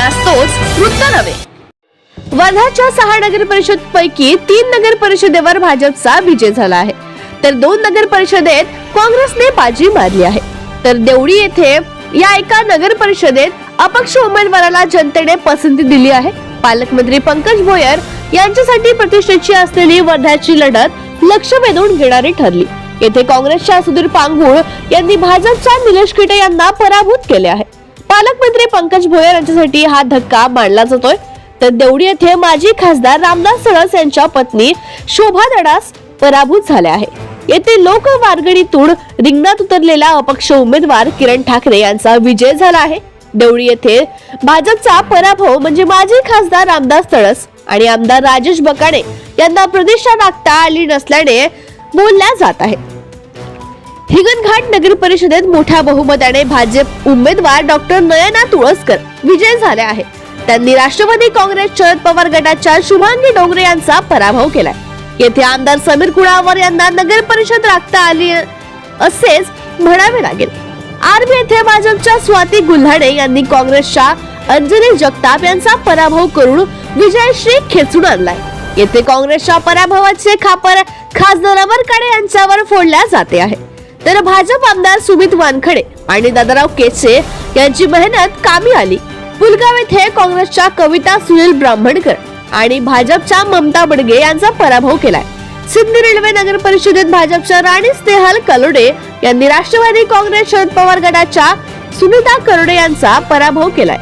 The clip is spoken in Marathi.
आज तोच वृत्त नव्हे. वर्धाच्या 6 नगर परिषद पैकी 3 नगर परिषदेवर भाजपचा विजय झाला आहे, तर 2 नगर परिषदेत काँग्रेसने बाजी मारली आहे. तर देवळी येथे या एका नगर परिषदेत अपक्ष उमेदवाराला जनतेने पसंती दिली आहे. पालकमंत्री पंकज भोयर यांच्यासाठी प्रतिष्ठेची असलेली वर्धाची लढत लक्ष वेधून घेणारी ठरली. येथे काँग्रेसच्या सुधीर पांगुळ यांनी भाजपच्या निलेश किटे यांना पराभूत केले आहे. पालकमंत्री पंकज भोयर यांच्यासाठी हा धक्का मानला जातोय. तर देवडी येथे माजी खासदार रामदास तडस यांच्या पत्नी शोभा तडस पराभूत झाल्या आहे. येथे लोक वारगडीतून रिंगणात उतरलेला अपक्ष उमेदवार किरण ठाकरे यांचा विजय झाला आहे. देवडी येथे भाजपचा पराभव म्हणजे माजी खासदार रामदास तडस आणि आमदार राजेश बकाणे यांना प्रतिष्ठा राखता आली नसल्याने बोलल्या जात आहे. हिंगणघाट नगर परिषदेत मोठ्या बहुमताने भाजप उमेदवार डॉक्टर नयना तुळसकर विजय झाले आहे. त्यांनी राष्ट्रवादी काँग्रेस शरद पवार गटाच्या शुभांगी डोंगरे यांचा पराभव केलाय. येथे आमदार समीर कुणावर यांना नगर परिषद राखता आली असेच म्हणावे लागेल. आर्वी येथे भाजपच्या स्वाती गुल्हाणे यांनी काँग्रेसच्या अंजली जगताप यांचा पराभव करून विजयश्री खेचून आणलाय. येथे काँग्रेसच्या पराभवाचे खापर खासदार अमर काळे यांच्यावर फोडल्या जाते आहे. तर भाजप आमदार सुमित वानखडे आणि दादाराव केचे यांची मेहनत कामी आली. पुलगाव येथे काँग्रेसच्या कविता सुनील ब्राह्मणकर आणि भाजपच्या ममता बडगे यांचा पराभव केलाय. सिंधी रेल्वे नगर परिषदेत भाजपच्या राणी स्नेहल कलोडे यांनी राष्ट्रवादी काँग्रेस शरद पवार गटाच्या सुनीता करोडे यांचा पराभव केलाय.